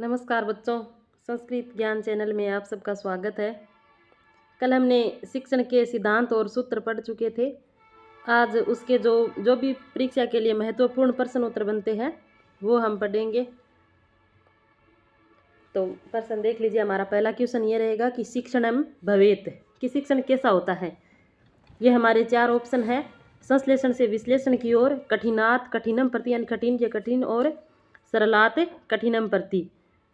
नमस्कार बच्चों, संस्कृत ज्ञान चैनल में आप सबका स्वागत है। कल हमने शिक्षण के सिद्धांत और सूत्र पढ़ चुके थे। आज उसके जो जो भी परीक्षा के लिए महत्वपूर्ण प्रश्न उत्तर बनते हैं वो हम पढ़ेंगे। तो प्रश्न देख लीजिए। हमारा पहला क्वेश्चन ये रहेगा कि शिक्षणम भवेत, कि शिक्षण कैसा होता है। ये हमारे 4 ऑप्शन है। संश्लेषण से विश्लेषण की ओर, कठिनात कठिनम प्रति यानी कठिन के कठिन और सरलात कठिनम प्रति,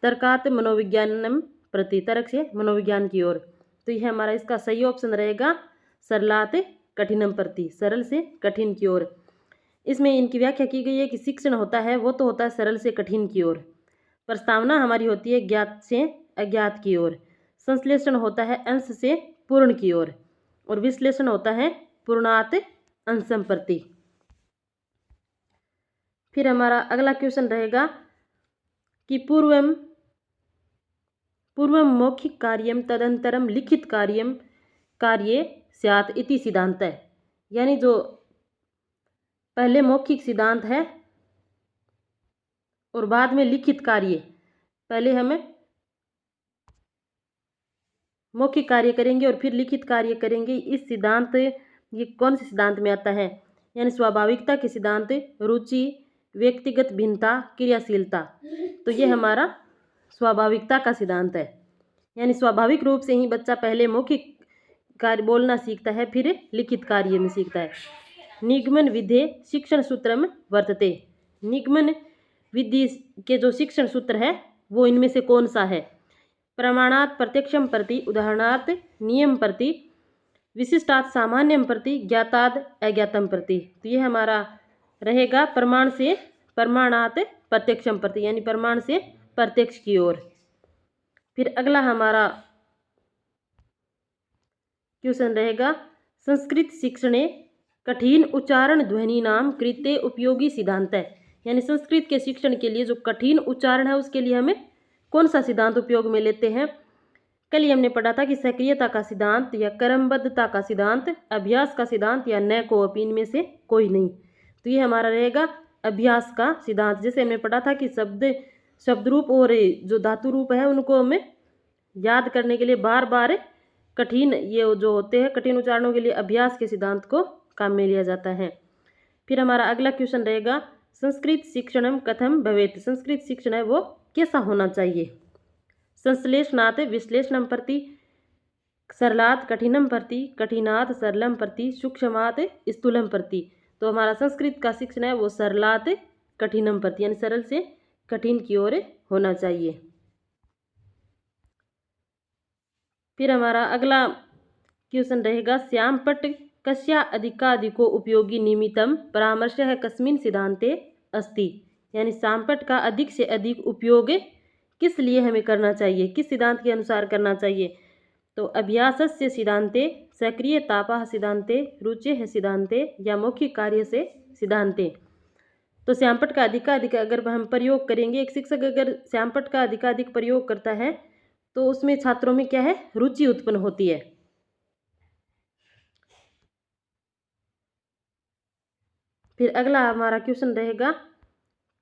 तर्कात मनोविज्ञानम प्रति तर्क से मनोविज्ञान की ओर। तो यह हमारा इसका सही ऑप्शन रहेगा, सरलात कठिनम प्रति, सरल से कठिन की ओर। इसमें इनकी व्याख्या की गई है कि शिक्षण होता है वो तो होता है सरल से कठिन की ओर। प्रस्तावना हमारी होती है ज्ञात से अज्ञात की ओर। संश्लेषण होता है अंश से पूर्ण की ओर, और विश्लेषण होता है पूर्णात अंशम प्रति। फिर हमारा अगला क्वेश्चन रहेगा कि पूर्वम मौखिक कार्यम तदंतरम लिखित कार्यम कार्ये स्यात् इति सिद्धांत है। यानी जो पहले मौखिक सिद्धांत है और बाद में लिखित कार्य, पहले हमें मौखिक कार्य करेंगे और फिर लिखित कार्य करेंगे। इस सिद्धांत ये कौन से सिद्धांत में आता है? यानी स्वाभाविकता के सिद्धांत, रुचि, व्यक्तिगत भिन्नता, क्रियाशीलता। तो ये हमारा स्वाभाविकता का सिद्धांत है। यानी स्वाभाविक रूप से ही बच्चा पहले मौखिक कार्य बोलना सीखता है, फिर लिखित कार्य में सीखता है। निगमन विधे शिक्षण सूत्रम वर्तते। निगमन विधि के जो शिक्षण सूत्र है वो इनमें से कौन सा है? प्रमाणात प्रत्यक्षम प्रति, उदाहरणार्थ नियम प्रति, विशिष्टात सामान्यम प्रति, ज्ञाताद अज्ञातम प्रति। तो ये हमारा रहेगा प्रमाण से प्रमाणात प्रत्यक्षम प्रति, यानी प्रमाण से प्रत्यक्ष की ओर। फिर अगला हमारा क्वेश्चन रहेगा, संस्कृत शिक्षणे कठिन उच्चारण ध्वनि नाम कृते उपयोगी सिद्धांत है। यानी संस्कृत के शिक्षण के लिए जो कठिन उच्चारण है उसके लिए हमें कौन सा सिद्धांत उपयोग में लेते हैं? कल ही हमने पढ़ा था कि सक्रियता का सिद्धांत या क्रमबद्धता का सिद्धांत, अभ्यास का सिद्धांत या न को अपीन में से कोई नहीं। तो ये हमारा रहेगा अभ्यास का सिद्धांत। जैसे हमने पढ़ा था कि शब्द रूप और जो धातु रूप है उनको हमें याद करने के लिए बार बार कठिन ये जो होते हैं कठिन उच्चारणों के लिए अभ्यास के सिद्धांत को काम में लिया जाता है। फिर हमारा अगला क्वेश्चन रहेगा, संस्कृत शिक्षणम कथम भवेत्। संस्कृत शिक्षण है वो कैसा होना चाहिए? संश्लेषणात् विश्लेषणम प्रति, सरलात् कठिनम प्रति, कठिनात् सरलम प्रति, सूक्ष्मात् स्थूलम प्रति। तो हमारा संस्कृत का शिक्षण है वो सरलात् कठिनम प्रति, यानी सरल से कठिन की ओर होना चाहिए। फिर हमारा अगला क्वेश्चन रहेगा, श्यामपट्ट कस्या अधिकाधिको उपयोगी निमित्तम परामर्शः कस्मिन् सिद्धान्ते अस्ति। यानी श्यामपट्ट का अधिक से अधिक उपयोग किस लिए हमें करना चाहिए, किस सिद्धांत के अनुसार करना चाहिए? तो अभ्यासस्य सिद्धांते, सक्रियतापः सिद्धांते, रुचेः सिद्धांते या मौखिक कार्य से सिद्धांते। तो श्यामपट्ट का अधिकाधिक अगर हम प्रयोग करेंगे, एक शिक्षक अगर श्यामपट्ट का अधिकाधिक प्रयोग करता है तो उसमें छात्रों में क्या है, रुचि उत्पन्न होती है। फिर अगला हमारा क्वेश्चन रहेगा,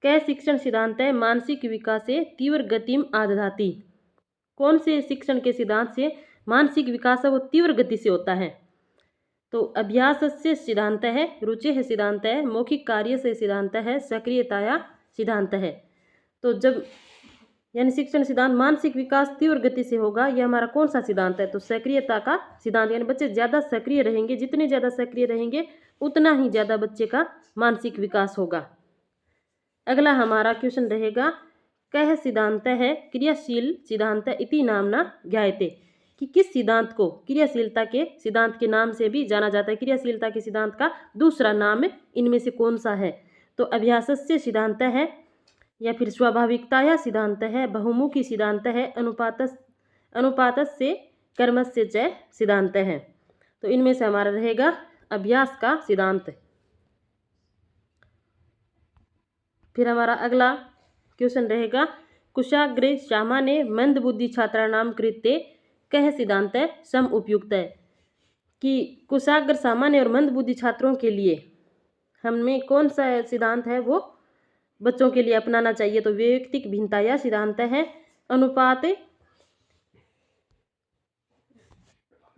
कै शिक्षण सिद्धांत है मानसिक विकास से तीव्र गतिम आदधाति। कौन से शिक्षण के सिद्धांत से मानसिक विकास है वो तीव्र गति से होता है? तो अभ्यास से सिद्धांत है, रुचि है सिद्धांत है, मौखिक कार्य से सिद्धांत है, सक्रियताया सिद्धांत है। तो जब यानी शिक्षण सिद्धांत मानसिक विकास तीव्र गति से होगा, यह हमारा कौन सा सिद्धांत है? तो सक्रियता का सिद्धांत। यानी बच्चे ज़्यादा सक्रिय रहेंगे, जितने ज़्यादा सक्रिय रहेंगे उतना ही ज़्यादा बच्चे का मानसिक विकास होगा। अगला हमारा क्वेश्चन रहेगा, कह सिद्धांत है क्रियाशील सिद्धांत इति नामना ज्ञायते। कि किस सिद्धांत को क्रियाशीलता के सिद्धांत के नाम से भी जाना जाता है? क्रियाशीलता के सिद्धांत का दूसरा नाम इनमें से कौन सा है? तो अभ्यासस्य सिद्धांत है, या फिर स्वाभाविकताया सिद्धांत है, बहुमुखी सिद्धांत है, अनुपातस्य कर्मस्य च सिद्धांत है। तो इनमें से हमारा रहेगा अभ्यास का सिद्धांत। फिर हमारा अगला क्वेश्चन रहेगा, कुशाग्र सामान्य मंद बुद्धि छात्राणाम कृते कह सिद्धांत है सम उपयुक्त है। कि कुशाग्र सामान्य और मंद बुद्धि छात्रों के लिए हमें कौन सा सिद्धांत है वो बच्चों के लिए अपनाना चाहिए। तो वैयक्तिक भिन्नता यह सिद्धांत है।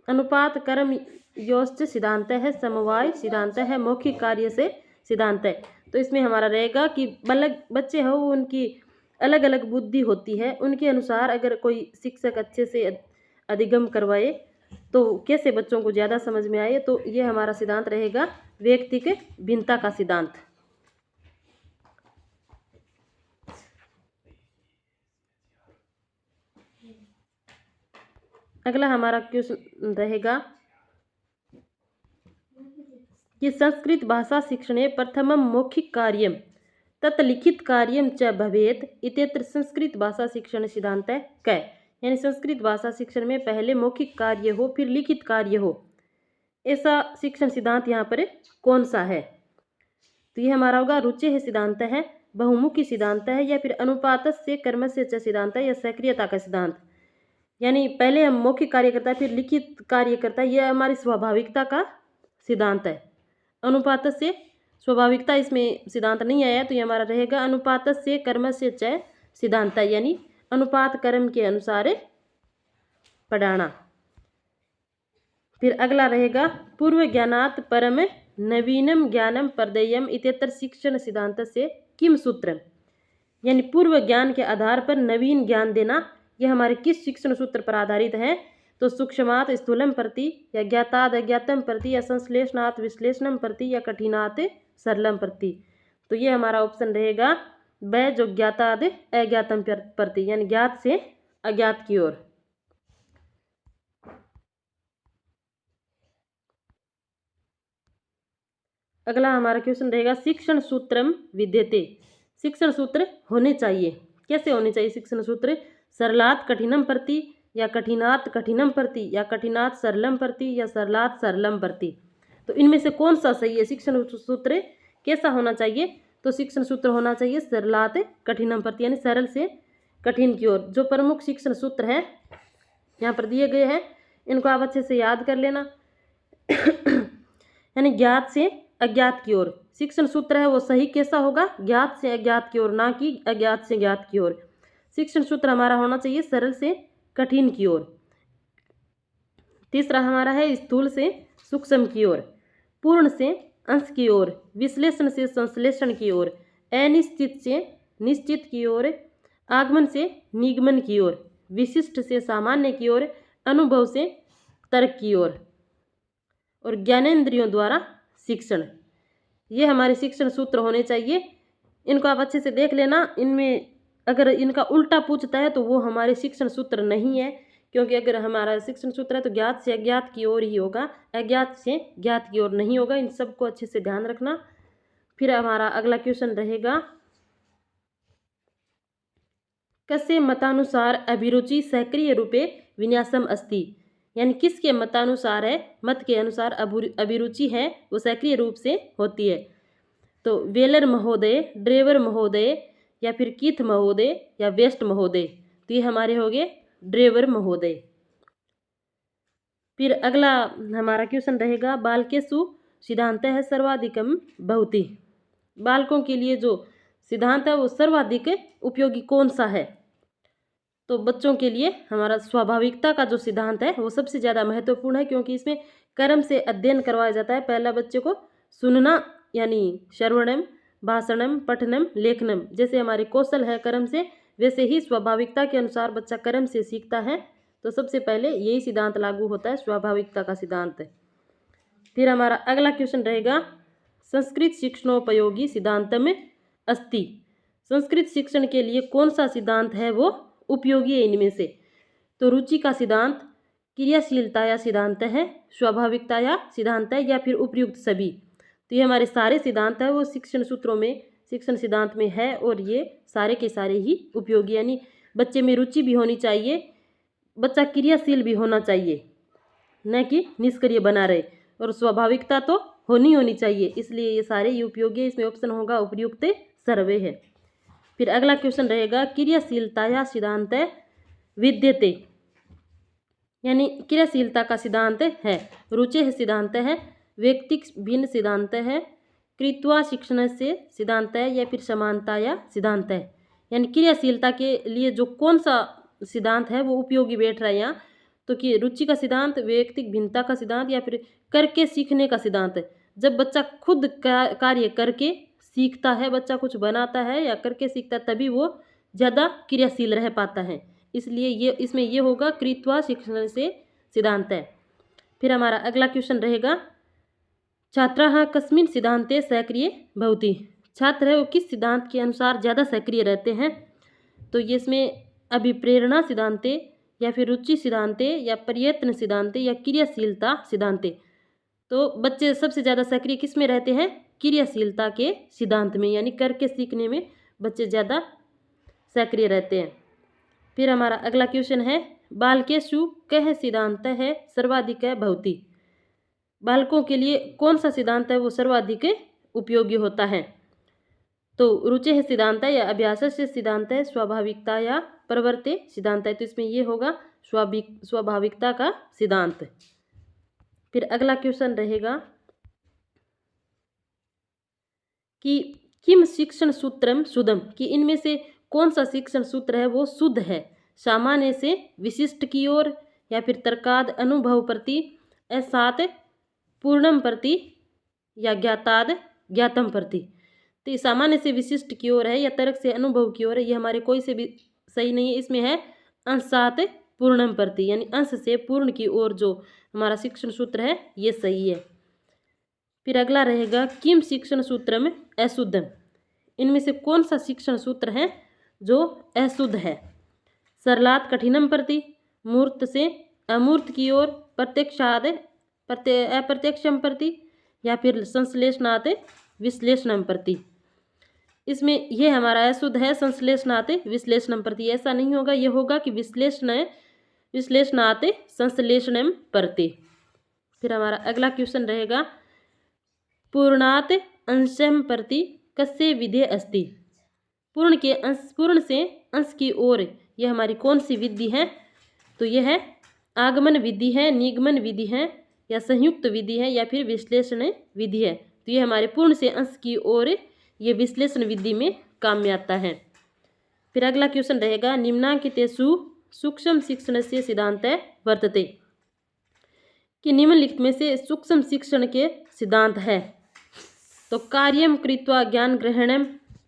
अनुपात कर्म योश्च सिद्धांत है। समवाय सिद्धांत है। मौखिक कार्य से सिद्धांत है। तो इसमें हमारा रहेगा कि बच्चे हो उनकी अलग अलग बुद्धि होती है, उनके अनुसार अगर कोई शिक्षक अच्छे से अधिगम करवाए तो कैसे बच्चों को ज़्यादा समझ में आए। तो ये हमारा सिद्धांत रहेगा वैयक्तिक भिन्नता का सिद्धांत। अगला हमारा क्वेश्चन रहेगा कि संस्कृत भाषा शिक्षणे प्रथमं मौखिक कार्यं तत् लिखित कार्यं च भवेत् इत्यत्र संस्कृत भाषा शिक्षण सिद्धांत कै। यानी संस्कृत भाषा शिक्षण में पहले मौखिक कार्य हो फिर लिखित कार्य हो, ऐसा शिक्षण सिद्धांत यहाँ पर कौन सा है। तो ये हमारा होगा रुचि सिद्धांत है, बहुमुखी सिद्धांत है, या फिर अनुपात से कर्म से च सिद्धांत है, या सक्रियता का सिद्धांत। यानी पहले हम मौखिक कार्य करता है फिर लिखित कार्य करता है, यह हमारी स्वाभाविकता का सिद्धांत है। अनुपात से स्वाभाविकता इसमें सिद्धांत नहीं आया, तो ये हमारा रहेगा अनुपात से कर्म से च सिद्धांत, यानी अनुपात कर्म के अनुसार पढ़ाना। फिर अगला रहेगा पूर्व ज्ञानात् परम नवीनम ज्ञानम प्रदेयम इत्यत्र शिक्षण सिद्धांत से किम सूत्र। यानी पूर्व ज्ञान के आधार पर नवीन ज्ञान देना, यह हमारे किस शिक्षण सूत्र पर आधारित है। तो सूक्ष्मात् स्थूलम प्रति, या ज्ञाताद अज्ञातम प्रति, या संश्लेषणात् विश्लेषणम प्रति, या कठिनात् सरलम प्रति। तो ये हमारा ऑप्शन रहेगा ब, जो ज्ञाताद अज्ञातम प्रति, यानी ज्ञात से अज्ञात की ओर। अगला हमारा क्वेश्चन रहेगा शिक्षण सूत्रम विद्यते। शिक्षण सूत्र होने चाहिए, कैसे होने चाहिए शिक्षण सूत्र। सरलात् कठिनम प्रति, या कठिनात् कठिनम प्रति, या कठिनात् सरलम प्रति, या सरलात् सरलम प्रति। तो इनमें से कौन सा सही है। शिक्षण सूत्र कैसा होना चाहिए। तो शिक्षण सूत्र होना चाहिए सरलात् कठिनम प्रति, यानी सरल से कठिन की ओर। जो प्रमुख शिक्षण सूत्र है यहाँ पर दिए गए हैं, इनको आप अच्छे से याद कर लेना। यानी ज्ञात से अज्ञात की ओर शिक्षण सूत्र है वो सही कैसा होगा, ज्ञात से अज्ञात की ओर, ना कि अज्ञात से ज्ञात की ओर। शिक्षण सूत्र हमारा होना चाहिए सरल से कठिन की ओर। तीसरा हमारा है स्थूल से सूक्ष्म की ओर, पूर्ण से अंश की ओर, विश्लेषण से संश्लेषण की ओर, अनिश्चित से निश्चित की ओर, आगमन से निगमन की ओर, विशिष्ट से सामान्य की ओर, अनुभव से तर्क की ओर, और ज्ञानेंद्रियों द्वारा शिक्षण। ये हमारे शिक्षण सूत्र होने चाहिए। इनको आप अच्छे से देख लेना। इनमें अगर इनका उल्टा पूछता है तो वो हमारे शिक्षण सूत्र नहीं है, क्योंकि अगर हमारा शिक्षण सूत्र है तो ज्ञात से अज्ञात की ओर ही होगा, अज्ञात से ज्ञात की ओर नहीं होगा। इन सबको अच्छे से ध्यान रखना। फिर हमारा अगला क्वेश्चन रहेगा कस्य मतानुसार अभिरुचि सक्रिय रूपे विन्यासम अस्ति। यानी किसके मतानुसार है, मत के अनुसार अभिरुचि है वो सक्रिय रूप से होती है। तो वेलर महोदय, ड्रेवर महोदय, या फिर कीथ महोदय, या वेस्ट महोदय। तो ये हमारे हो गए ड्रेवर महोदय। फिर अगला हमारा क्वेश्चन रहेगा बालकेषु सिद्धांत है सर्वाधिकम भवति। बालकों के लिए जो सिद्धांत है वो सर्वाधिक उपयोगी कौन सा है। तो बच्चों के लिए हमारा स्वाभाविकता का जो सिद्धांत है वो सबसे ज़्यादा महत्वपूर्ण है, क्योंकि इसमें कर्म से अध्ययन करवाया जाता है। पहला बच्चे को सुनना, यानी श्रवणम, भाषणम, पठनम, लेखनम जैसे हमारे कौशल है कर्म से, वैसे ही स्वाभाविकता के अनुसार बच्चा कर्म से सीखता है। तो सबसे पहले यही सिद्धांत लागू होता है, स्वाभाविकता का सिद्धांत। फिर हमारा अगला क्वेश्चन रहेगा संस्कृत शिक्षणोपयोगी सिद्धांत में अस्ति। संस्कृत शिक्षण के लिए कौन सा सिद्धांत है वो उपयोगी है इनमें से। तो रुचि का सिद्धांत, क्रियाशीलता या सिद्धांत है, स्वाभाविकता या सिद्धांत है, या फिर उपयुक्त सभी। तो ये हमारे सारे सिद्धांत है वो शिक्षण सूत्रों में, शिक्षण सिद्धांत में है, और ये सारे के सारे ही उपयोगी। यानी बच्चे में रुचि भी होनी चाहिए, बच्चा क्रियाशील भी होना चाहिए, न कि निष्क्रिय बना रहे, और स्वाभाविकता तो होनी चाहिए। इसलिए ये सारे ही उपयोगी है। इसमें ऑप्शन होगा उपयुक्त सर्वे है। फिर अगला क्वेश्चन रहेगा क्रियाशीलता या सिद्धांत विद्यते। यानी क्रियाशीलता का सिद्धांत है, रुचि सिद्धांत है, व्यक्तिक भिन्न सिद्धांत है, कृत्वा शिक्षण से सिद्धांत है या फिर समानता या सिद्धांत है, यानी क्रियाशीलता के लिए जो कौन सा सिद्धांत है वो उपयोगी बैठ रहा है यहाँ। तो कि रुचि का सिद्धांत, वैयक्तिक भिन्नता का सिद्धांत या फिर करके सीखने का सिद्धांत है। जब बच्चा खुद कार्य करके सीखता है, बच्चा कुछ बनाता है या करके सीखता है, तभी वो ज़्यादा क्रियाशील रह पाता है। इसलिए ये इसमें ये होगा कृत्वा शिक्षण से सिद्धांत है। फिर हमारा अगला क्वेश्चन रहेगा छात्राः कस्मिन् सिद्धांते सक्रिय भवति। छात्र है वो किस सिद्धांत के अनुसार ज़्यादा सक्रिय रहते हैं। तो ये इसमें अभिप्रेरणा सिद्धांते या फिर रुचि सिद्धांते या प्रयत्न सिद्धांते या क्रियाशीलता सिद्धांते। तो बच्चे सबसे ज़्यादा सक्रिय किस में रहते हैं, क्रियाशीलता के सिद्धांत में, यानी करके सीखने में बच्चे ज़्यादा सक्रिय रहते हैं। फिर हमारा अगला क्वेश्चन है बालकेषु कः सिद्धांत है सर्वाधिक भवति। बालकों के लिए कौन सा सिद्धांत है वो सर्वाधिक उपयोगी होता है। तो रुचि सिद्धांत है या अभ्यास से सिद्धांत है, स्वाभाविकता या प्रवृत्ति सिद्धांत है। तो इसमें ये होगा स्वाभाविकता का सिद्धांत। फिर अगला क्वेश्चन रहेगा कि किम शिक्षण सूत्रम शुद्धम, कि इनमें से कौन सा शिक्षण सूत्र है वो शुद्ध है। सामान्य से विशिष्ट की ओर या फिर तर्काद अनुभव प्रति, असात पूर्णम प्रति या ज्ञाताद ज्ञातम प्रति। तो ये सामान्य से विशिष्ट की ओर है या तर्क से अनुभव की ओर है, ये हमारे कोई से भी सही नहीं है। इसमें है अंशात पूर्णम प्रति, यानी अंश से पूर्ण की ओर जो हमारा शिक्षण सूत्र है ये सही है। फिर अगला रहेगा किम शिक्षण सूत्र में अशुद्धम, इनमें से कौन सा शिक्षण सूत्र है जो अशुद्ध है। सरलात कठिनम प्रति, मूर्त से अमूर्त की ओर, प्रत्यक्षाद अप्रत्यक्षम प्रति या फिर संश्लेषणात् विश्लेषणम प्रति। इसमें यह हमारा अशुद्ध है संश्लेषणात् विश्लेषणम प्रति। ऐसा नहीं होगा, यह होगा कि विश्लेषणात् संश्लेषणम प्रति। फिर हमारा अगला क्वेश्चन रहेगा पूर्णात् अंशम प्रति कस्य विधेय अस्ति। पूर्ण से अंश की ओर यह हमारी कौन सी विधि है। तो यह है आगमन विधि है, निगमन विधि है या संयुक्त विधि है या फिर विश्लेषण विधि है। तो ये हमारे पूर्ण से अंश की ओर ये विश्लेषण विधि में काम में आता है। फिर अगला क्वेश्चन रहेगा निम्नांकितेषु सूक्ष्म शिक्षण से सिद्धांत वर्तते, कि निम्नलिखित में से सूक्ष्म शिक्षण के सिद्धांत है। तो कार्यम कृत्वा ज्ञान ग्रहणम,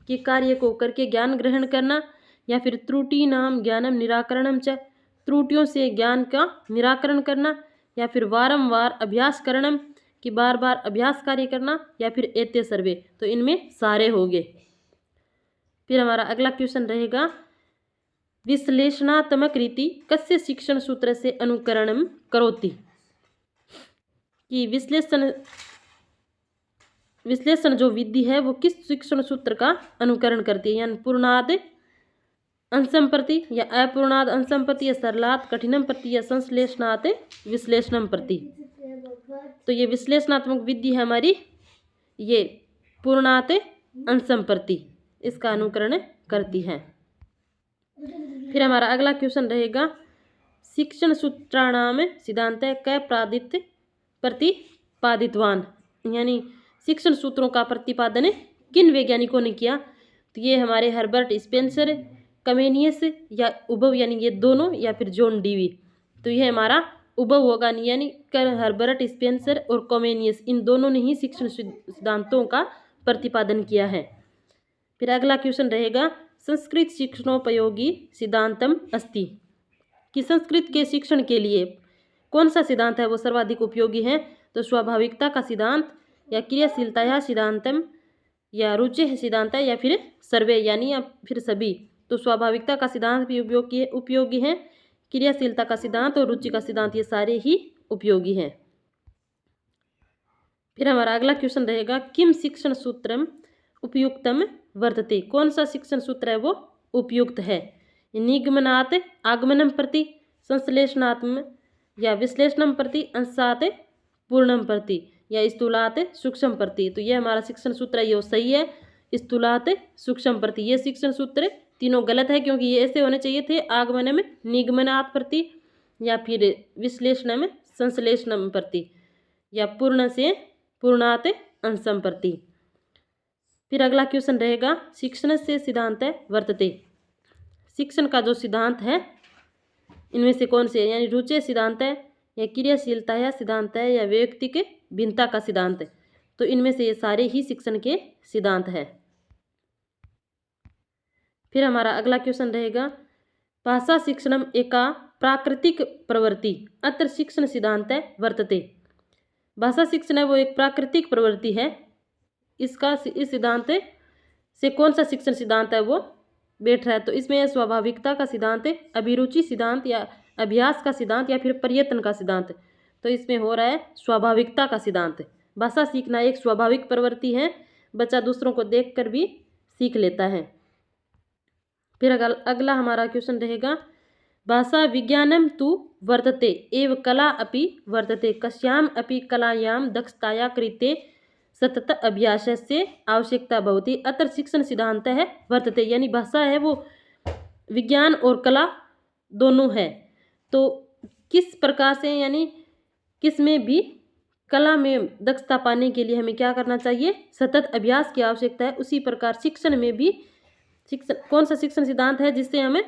कि कार्य को करके ज्ञान ग्रहण करना, या फिर त्रुटि नाम ज्ञानम निराकरणम च, त्रुटियों से ज्ञान का निराकरण करना, या फिर वारंवार अभ्यास करणम, कि बार बार अभ्यास कार्य करना, या फिर एते सर्वे। तो इनमें सारे होंगे। फिर हमारा अगला क्वेश्चन रहेगा विश्लेषणात्मक रीति कस्य शिक्षण सूत्र से अनुकरणम करोति, कि विश्लेषण जो विधि है वो किस शिक्षण सूत्र का अनुकरण करती है, यानी पूर्णाद अंशम प्रति या अपूर्णाद अंशम प्रति या सरलात कठिनम प्रति या संश्लेषणात् विश्लेषणम प्रति। तो ये विश्लेषणात्मक विधि है हमारी, ये पूर्णात् अंशम प्रति इसका अनुकरण करती है। फिर हमारा अगला क्वेश्चन रहेगा शिक्षण सूत्राणाम सिद्धांत क प्रतिपादितवान, यानी शिक्षण सूत्रों का प्रतिपादन किन वैज्ञानिकों ने किया। तो ये हमारे हर्बर्ट स्पेंसर, कमेनियस या उबव, यानी ये दोनों, या फिर जॉन डीवी। तो यह हमारा उबव होगा, यानी हर्बर्ट स्पेंसर और कमेनियस, इन दोनों ने ही शिक्षण सिद्धांतों का प्रतिपादन किया है। फिर अगला क्वेश्चन रहेगा संस्कृत शिक्षणोपयोगी सिद्धांतम अस्ति, कि संस्कृत के शिक्षण के लिए कौन सा सिद्धांत है वो सर्वाधिक उपयोगी है। तो स्वाभाविकता का सिद्धांत या क्रियाशीलता या सिद्धांतम या रुचि सिद्धांत या फिर सर्वे, यानी या फिर सभी। तो स्वाभाविकता का सिद्धांत भी उपयोगी है, क्रियाशीलता का सिद्धांत और रुचि का सिद्धांत ये सारे ही उपयोगी हैं। फिर हमारा अगला क्वेश्चन रहेगा किम शिक्षण सूत्रम उपयुक्तम वर्तते, कौन सा शिक्षण सूत्र है वो उपयुक्त है। निगमनात् आगमनम प्रति, संश्लेषणात्म या विश्लेषणम प्रति, अंशात् पूर्णम प्रति या स्थूलात् सूक्ष्म प्रति। तो ये हमारा शिक्षण सूत्र ये सही है, स्थूलात् सूक्ष्म प्रति। ये शिक्षण सूत्र तीनों गलत है, क्योंकि ये ऐसे होने चाहिए थे आगमनम निगमनात् प्रति या फिर विश्लेषणम संश्लेषणम प्रति या पूर्ण से पूर्णात् अंशम प्रति। फिर अगला क्वेश्चन रहेगा शिक्षण से सिद्धांत वर्तते। शिक्षण का जो सिद्धांत है इनमें से कौन से, यानी रुचि सिद्धांत है या क्रियाशीलता या सिद्धांत है या व्यक्तिक भिन्नता का सिद्धांत है। तो इनमें से ये सारे ही शिक्षण के सिद्धांत है। फिर हमारा अगला क्वेश्चन रहेगा भाषा शिक्षणम एका प्राकृतिक प्रवृत्ति अत्र शिक्षण सिद्धांत वर्तते। भाषा शिक्षण है वो एक प्राकृतिक प्रवृत्ति है, इसका इस सिद्धांत से कौन सा शिक्षण सिद्धांत है वो बैठ रहा है। तो इसमें स्वाभाविकता का सिद्धांत, अभिरुचि सिद्धांत या अभ्यास का सिद्धांत या फिर प्रयत्न का सिद्धांत। तो इसमें हो रहा है स्वाभाविकता का सिद्धांत। भाषा सीखना एक स्वाभाविक प्रवृत्ति है, बच्चा दूसरों को देखकर भी सीख लेता है। फिर अगला हमारा क्वेश्चन रहेगा भाषा विज्ञानम तु वर्तते एव कला अपि वर्तते कस्याम अपि कलायाम दक्षताया कृते सतत अभ्यास से आवश्यकता भवति अत्र शिक्षण सिद्धांत है वर्तते। यानी भाषा है वो विज्ञान और कला दोनों है। तो किस प्रकार से, यानी किस में भी कला में दक्षता पाने के लिए हमें क्या करना चाहिए, सतत अभ्यास की आवश्यकता है। उसी प्रकार शिक्षण में भी शिक्षण कौन सा शिक्षण सिद्धांत है जिससे हमें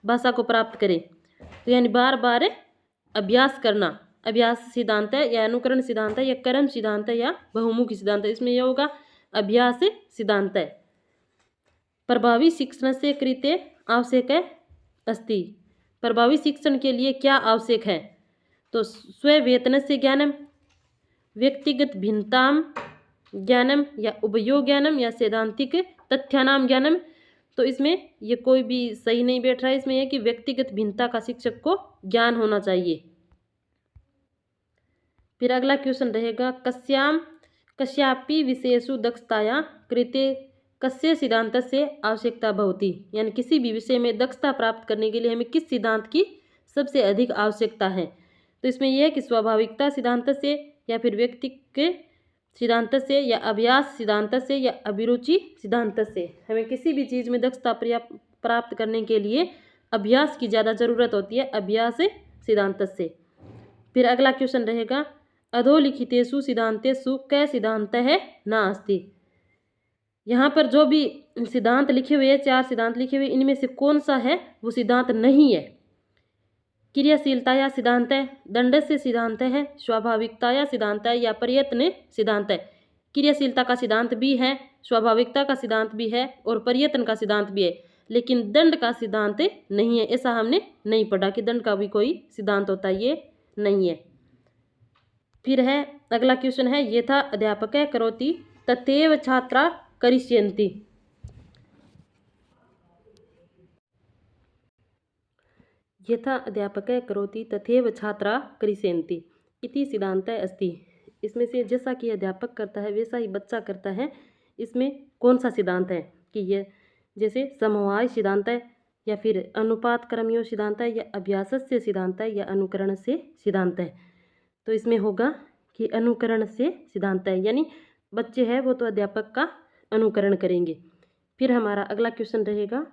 भाषा को प्राप्त करें, तो यानी बार बार अभ्यास करना। अभ्यास सिद्धांत है या अनुकरण सिद्धांत है या कर्म सिद्धांत है या बहुमुखी सिद्धांत है। इसमें यह होगा अभ्यास सिद्धांत है। प्रभावी शिक्षण से कृते आवश्यक है अस्ति। प्रभावी शिक्षण के लिए क्या आवश्यक है, तो स्ववेतन से ज्ञानम, व्यक्तिगत भिन्नताम ज्ञानम या उभयो ज्ञानम या सैद्धांतिक तथ्यानाम ज्ञानम। तो इसमें ये कोई भी सही नहीं बैठ रहा है। इसमें यह कि व्यक्तिगत भिन्नता का शिक्षक को ज्ञान होना चाहिए। फिर अगला क्वेश्चन रहेगा कस्यापि विषयेषु दक्षताया कृते कस्य सिद्धांत से आवश्यकता भवति। यानी किसी भी विषय में दक्षता प्राप्त करने के लिए हमें किस सिद्धांत की सबसे अधिक आवश्यकता है। तो इसमें यह है कि स्वाभाविकता सिद्धांत से या फिर व्यक्ति के सिद्धांत से या अभ्यास सिद्धांत से या अभिरुचि सिद्धांत से। हमें किसी भी चीज़ में दक्षता प्राप्त करने के लिए अभ्यास की ज़्यादा ज़रूरत होती है, अभ्यास सिद्धांत से। फिर अगला क्वेश्चन रहेगा अधोलिखितेषु सिद्धांतेषु कै सिद्धांत है ना अस्ति। यहाँ पर जो भी सिद्धांत लिखे हुए, 4 सिद्धांत लिखे हुए, इनमें से कौन सा है वो सिद्धांत नहीं है। क्रियाशीलता या सिद्धांत है, दंड से सिद्धांत है, स्वाभाविकता या सिद्धांत है या प्रयत्न सिद्धांत है। क्रियाशीलता का सिद्धांत भी है, स्वाभाविकता का सिद्धांत भी है और प्रयत्न का सिद्धांत भी है, लेकिन दंड का सिद्धांत नहीं है। ऐसा हमने नहीं पढ़ा कि दंड का भी कोई सिद्धांत होता है, ये नहीं है। फिर है अगला क्वेश्चन है यथा अध्यापक करोति तथैव छात्रा करिष्यन्ति। यथा अध्यापक करोति तथैव छात्रा करिष्यन्ति इति सिद्धांत अस्ति। इसमें से जैसा कि अध्यापक करता है वैसा ही बच्चा करता है, इसमें कौन सा सिद्धांत है कि ये जैसे समवाय सिद्धांत है या फिर अनुपात क्रमयो सिद्धांत है या अभ्यास से सिद्धांत है या अनुकरण से सिद्धांत है। तो इसमें होगा कि अनुकरण से सिद्धांत है, यानी बच्चे हैं वो तो अध्यापक का अनुकरण करेंगे। फिर हमारा अगला क्वेश्चन रहेगा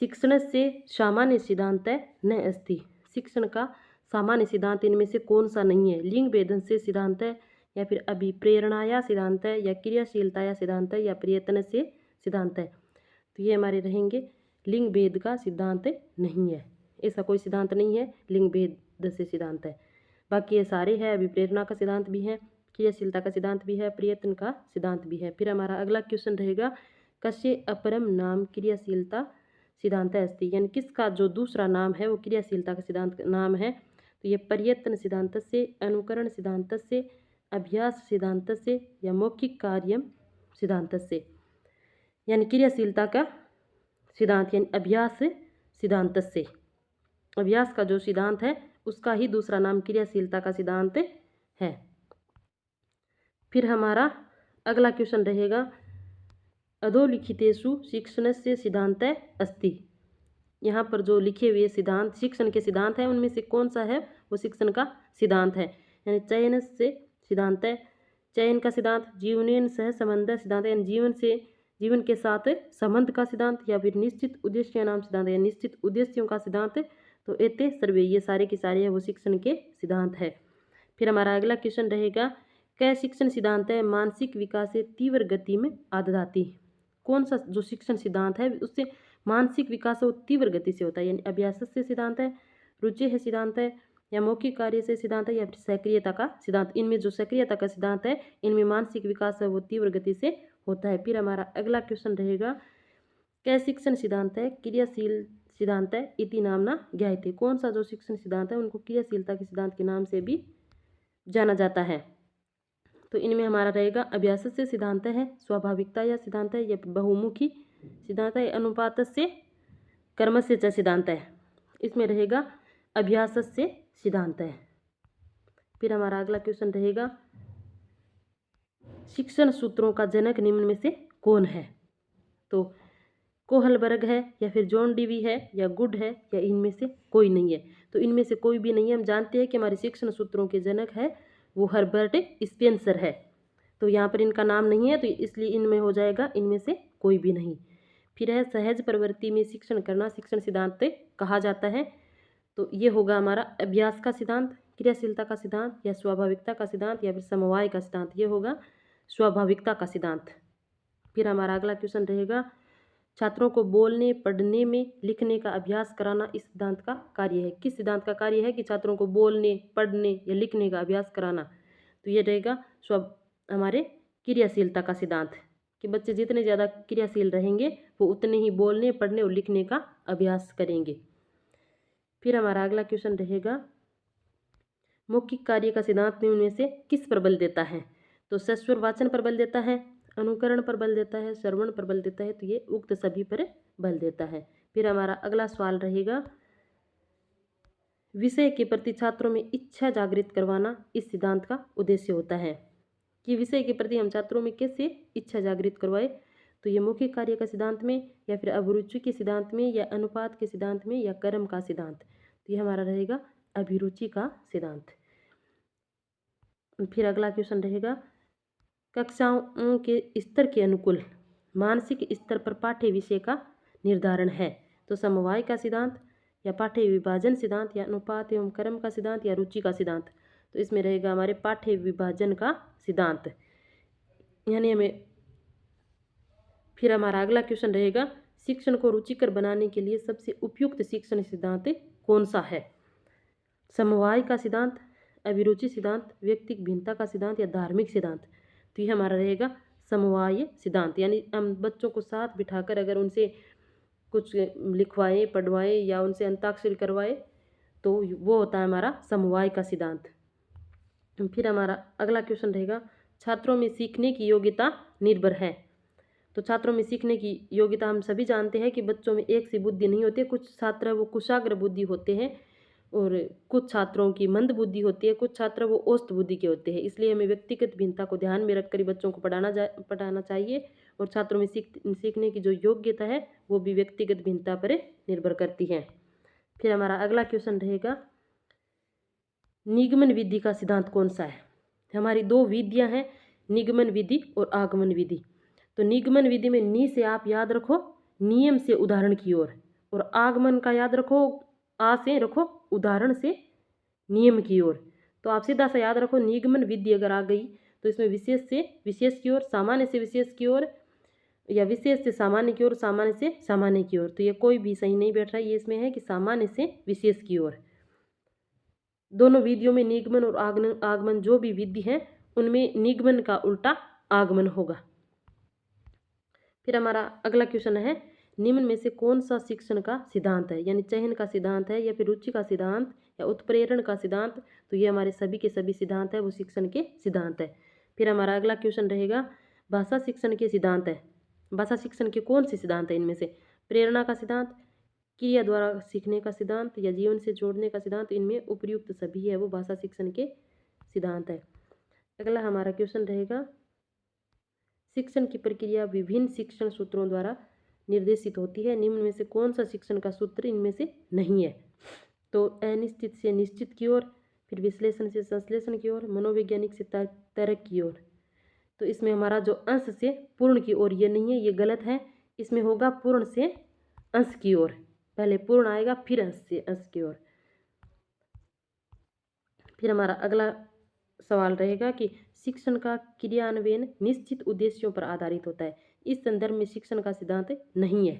शिक्षण से सामान्य सिद्धांत न अस्ति। शिक्षण का सामान्य सिद्धांत इनमें से कौन सा नहीं है। लिंग भेदन से सिद्धांत है या फिर अभिप्रेरणा या सिद्धांत है या क्रियाशीलता या सिद्धांत है या प्रयत्न से सिद्धांत है। तो ये हमारे रहेंगे लिंग भेद का सिद्धांत नहीं है, ऐसा कोई सिद्धांत नहीं है लिंग भेद से सिद्धांत है। बाकी ये सारे हैं, अभिप्रेरणा का सिद्धांत भी है, क्रियाशीलता का सिद्धांत भी है, प्रयत्न का सिद्धांत भी है। फिर हमारा अगला क्वेश्चन रहेगा कस्य अपरम नाम क्रियाशीलता सिद्धांत अस्ति। यानी किसका जो दूसरा नाम है वो क्रियाशीलता का सिद्धांत नाम है। तो ये प्रयत्न सिद्धांत से, अनुकरण सिद्धांत से, अभ्यास सिद्धांत से या मौखिक कार्य सिद्धांत से। यानी क्रियाशीलता का सिद्धांत यानी अभ्यास सिद्धांत से। अभ्यास का जो सिद्धांत है उसका ही दूसरा नाम क्रियाशीलता का सिद्धांत है। फिर हमारा अगला क्वेश्चन रहेगा अधोलिखितेषु शिक्षण से सिद्धांत अस्ति। यहाँ पर जो लिखे हुए सिद्धांत शिक्षण के सिद्धांत हैं उनमें से कौन सा है वो शिक्षण का सिद्धांत है। यानी चयन से सिद्धांत है, चयन का सिद्धांत, जीवनेन सह संबंध सिद्धांत यानी जीवन के साथ संबंध का सिद्धांत या फिर निश्चित उद्देश्य नाम सिद्धांत या निश्चित उद्देश्यों का सिद्धांत। तो एते सर्वे ये सारे के सारे है वो शिक्षण के सिद्धांत है। फिर हमारा अगला क्वेश्चन रहेगा कै शिक्षण सिद्धांत है मानसिक विकास से तीव्र गति में आदधाती। कौन सा जो शिक्षण सिद्धांत है उससे मानसिक विकास वो तीव्र गति से होता है, यानी अभ्यास से सिद्धांत है, रुचि है सिद्धांत है, या मौखिक कार्य से सिद्धांत है, या फिर सक्रियता का सिद्धांत। इनमें जो सक्रियता का सिद्धांत है इनमें मानसिक विकास है वो तीव्र गति से होता है। फिर हमारा अगला क्वेश्चन रहेगा कै शिक्षण सिद्धांत है क्रियाशील सिद्धांत है इति नामना ज्ञायते। कौन सा जो शिक्षण सिद्धांत है उनको क्रियाशीलता के सिद्धांत के नाम से भी जाना जाता है। तो इनमें हमारा रहेगा अभ्यास से सिद्धांत है, स्वाभाविकता या सिद्धांत है, या बहुमुखी सिद्धांत है, अनुपात से कर्म से च सिद्धांत है। इसमें रहेगा अभ्यास से सिद्धांत है। फिर हमारा अगला क्वेश्चन रहेगा शिक्षण सूत्रों का जनक निम्न में से कौन है। तो कोहलबर्ग है, या फिर जॉन डीवी है, या गुड है, या इनमें से कोई नहीं है। तो इनमें से कोई भी नहीं है। हम जानते हैं कि हमारे शिक्षण सूत्रों के जनक है वो हर्बर्ट स्पेंसर है। तो यहाँ पर इनका नाम नहीं है, तो इसलिए इनमें हो जाएगा इनमें से कोई भी नहीं। फिर है सहज प्रवृत्ति में शिक्षण करना शिक्षण सिद्धांत कहा जाता है। तो ये होगा हमारा अभ्यास का सिद्धांत, क्रियाशीलता का सिद्धांत, या स्वाभाविकता का सिद्धांत, या फिर समवाय का सिद्धांत। ये होगा स्वाभाविकता का सिद्धांत। फिर हमारा अगला क्वेश्चन रहेगा छात्रों को बोलने, पढ़ने में, लिखने का अभ्यास कराना इस सिद्धांत का कार्य है। किस सिद्धांत का कार्य है कि छात्रों को बोलने, पढ़ने या लिखने का अभ्यास कराना। तो ये रहेगा हमारे क्रियाशीलता का सिद्धांत कि बच्चे जितने ज़्यादा क्रियाशील रहेंगे वो उतने ही बोलने, पढ़ने और लिखने का अभ्यास करेंगे। फिर हमारा अगला क्वेश्चन रहेगा मौखिक कार्य का सिद्धांत निम्न में से किस पर बल देता है। तो सस्वर वाचन पर बल देता है, अनुकरण पर बल देता है, श्रवण पर बल देता है। तो ये उक्त सभी पर बल देता है। फिर हमारा अगला सवाल रहेगा विषय के प्रति छात्रों में इच्छा जागृत करवाना इस सिद्धांत का उद्देश्य होता है। कि विषय के प्रति हम छात्रों में कैसे इच्छा जागृत करवाए। तो ये मौखिक कार्य का सिद्धांत में, या फिर अभिरुचि के सिद्धांत में, या अनुपात के सिद्धांत में, या कर्म का सिद्धांत। तो ये हमारा रहेगा अभिरुचि का सिद्धांत। फिर अगला क्वेश्चन रहेगा कक्षाओं के स्तर के अनुकूल मानसिक स्तर पर पाठ्य विषय का निर्धारण है। तो समवाय का सिद्धांत, या पाठ्य विभाजन सिद्धांत, या अनुपात एवं कर्म का सिद्धांत, या रुचि का सिद्धांत। तो इसमें रहेगा हमारे पाठ्य विभाजन का सिद्धांत, यानी हमें। फिर हमारा अगला क्वेश्चन रहेगा शिक्षण को रुचिकर बनाने के लिए सबसे उपयुक्त शिक्षण सिद्धांत कौन सा है। समवाय का सिद्धांत, अभिरुचि सिद्धांत, व्यक्तिगत भिन्नता का सिद्धांत, या धार्मिक सिद्धांत। तो ये हमारा रहेगा समवाय सिद्धांत, यानी हम बच्चों को साथ बिठाकर अगर उनसे कुछ लिखवाएं, पढ़वाएं, या उनसे अंताक्षरी करवाएं तो वो होता है हमारा समवाय का सिद्धांत। फिर हमारा अगला क्वेश्चन रहेगा छात्रों में सीखने की योग्यता निर्भर है। तो छात्रों में सीखने की योग्यता हम सभी जानते हैं कि बच्चों में एक सी बुद्धि नहीं होती है। कुछ छात्र वो कुशाग्र बुद्धि होते हैं, और कुछ छात्रों की मंद बुद्धि होती है, कुछ छात्र वो औसत बुद्धि के होते हैं। इसलिए हमें व्यक्तिगत भिन्नता को ध्यान में रखकर ही बच्चों को पढ़ाना चाहिए। और छात्रों में सीखने की जो योग्यता है वो भी व्यक्तिगत भिन्नता पर निर्भर करती है। फिर हमारा अगला क्वेश्चन रहेगा निगमन विधि का सिद्धांत कौन सा है। हमारी दो विधियां हैं, निगमन विधि और आगमन विधि। तो निगमन विधि में नी से आप याद रखो नियम से उदाहरण की ओर, और आगमन का याद रखो आ से रखो उदाहरण से नियम की ओर। तो आप सीधा सा याद रखो निगमन विधि अगर आ गई तो इसमें विशेष से विशेष की ओर, सामान्य से विशेष की ओर, या विशेष से सामान्य की ओर, सामान्य से सामान्य की ओर। तो ये कोई भी सही नहीं बैठ रहा है, ये इसमें है कि सामान्य से विशेष की ओर। दोनों विधियों में निगमन और आगमन जो भी विधि है उनमें निगमन का उल्टा आगमन होगा। फिर हमारा अगला क्वेश्चन है निम्न में से कौन सा शिक्षण का सिद्धांत है, यानी चयन का सिद्धांत है, या फिर रुचि का सिद्धांत, या उत्प्रेरण का सिद्धांत। तो ये हमारे सभी के सभी सिद्धांत है वो शिक्षण के सिद्धांत है। फिर हमारा अगला क्वेश्चन रहेगा भाषा शिक्षण के सिद्धांत है। भाषा शिक्षण के कौन से सिद्धांत है इनमें से। प्रेरणा का सिद्धांत, क्रिया द्वारा सीखने का सिद्धांत, या जीवन से जोड़ने का सिद्धांत। इनमें उपयुक्त सभी है वो भाषा शिक्षण के सिद्धांत है। अगला हमारा क्वेश्चन रहेगा शिक्षण की प्रक्रिया विभिन्न शिक्षण सूत्रों द्वारा निर्देशित होती है। निम्न में से कौन सा शिक्षण का सूत्र इनमें से नहीं है। तो अनिश्चित से निश्चित की ओर, फिर विश्लेषण से संश्लेषण की ओर, मनोवैज्ञानिक से तर्क की ओर। तो इसमें हमारा जो अंश से पूर्ण की ओर ये नहीं है, ये गलत है। इसमें होगा पूर्ण से अंश की ओर, पहले पूर्ण आएगा फिर अंश से अंश की ओर। फिर हमारा अगला सवाल रहेगा कि शिक्षण का क्रियान्वयन निश्चित उद्देश्यों पर आधारित होता है। इस संदर्भ में शिक्षण का सिद्धांत नहीं है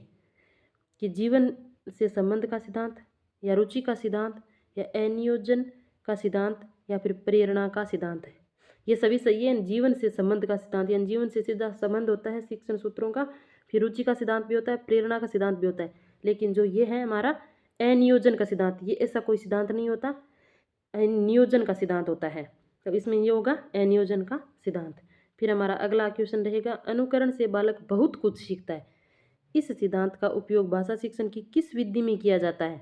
कि जीवन से संबंध का सिद्धांत या रुचि का सिद्धांत या अनियोजन का सिद्धांत या फिर प्रेरणा का सिद्धांत है। ये सभी सही है। जीवन से संबंध का सिद्धांत यानी जीवन से सीधा संबंध होता है शिक्षण सूत्रों का, फिर रुचि का सिद्धांत भी होता है, प्रेरणा का सिद्धांत भी होता है। लेकिन जो ये है हमारा अनियोजन का सिद्धांत, ये ऐसा कोई सिद्धांत नहीं होता, नियोजन का सिद्धांत होता है। तो इसमें ये होगा अनियोजन का सिद्धांत। फिर हमारा अगला क्वेश्चन रहेगा, अनुकरण से बालक बहुत कुछ सीखता है। इस सिद्धांत का उपयोग भाषा शिक्षण की किस विधि में किया जाता है?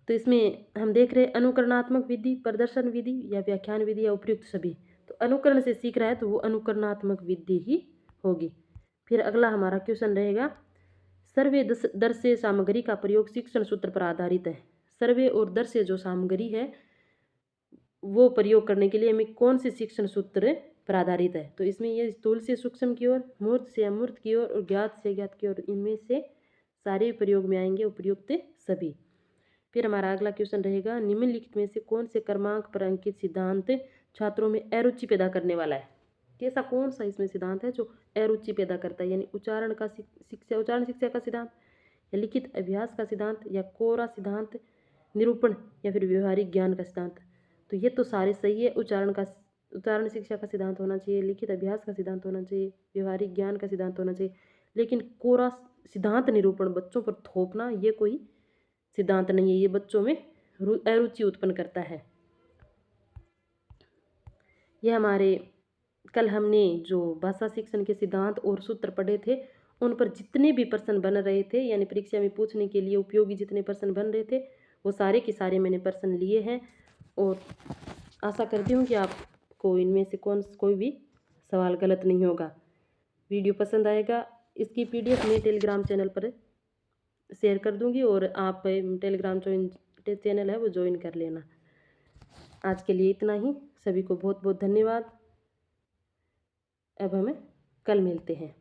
तो इसमें हम देख रहे हैं अनुकरणात्मक विधि, प्रदर्शन विधि या व्याख्यान विधि या उपयुक्त सभी। तो अनुकरण से सीख रहा है तो वो अनुकरणात्मक विधि ही होगी। फिर अगला हमारा क्वेश्चन रहेगा, सर्वे दर्शे सामग्री का प्रयोग शिक्षण सूत्र पर आधारित है। सर्वे और दर्शे जो सामग्री है वो प्रयोग करने के लिए हमें कौन से शिक्षण सूत्र पर आधारित है? तो इसमें ये स्थूल से सूक्ष्म की ओर, मूर्त से अमूर्त की ओर और ज्ञात से ज्ञात की ओर, इनमें से सारे प्रयोग में आएंगे उपयुक्त सभी। फिर हमारा अगला क्वेश्चन रहेगा, निम्नलिखित में से कौन से क्रमांक पर अंकित सिद्धांत छात्रों में अरुचि पैदा करने वाला है? कैसा कौन सा इसमें सिद्धांत है जो अरुचि पैदा करता है? यानी उच्चारण शिक्षा का सिद्धांत या लिखित अभ्यास का सिद्धांत या कोरा सिद्धांत, निरूपण या फिर व्यवहारिक ज्ञान का सिद्धांत। तो ये तो सारे सही है। उच्चारण शिक्षा का सिद्धांत होना चाहिए, लिखित अभ्यास का सिद्धांत होना चाहिए, व्यवहारिक ज्ञान का सिद्धांत होना चाहिए। लेकिन कोरा सिद्धांत निरूपण बच्चों पर थोपना ये कोई सिद्धांत नहीं है, ये बच्चों में अरुचि उत्पन्न करता है। ये हमारे कल हमने जो भाषा शिक्षण के सिद्धांत और सूत्र पढ़े थे उन पर जितने भी प्रश्न बन रहे थे यानी परीक्षा में पूछने के लिए उपयोगी जितने प्रश्न बन रहे थे वो सारे के सारे मैंने प्रश्न लिए हैं और आशा करती हूँ कि आपको इनमें से कोई भी सवाल गलत नहीं होगा। वीडियो पसंद आएगा, इसकी PDF मैं टेलीग्राम चैनल पर शेयर कर दूंगी और आप टेलीग्राम चैनल है वो ज्वाइन कर लेना। आज के लिए इतना ही। सभी को बहुत बहुत धन्यवाद। अब हमें कल मिलते हैं।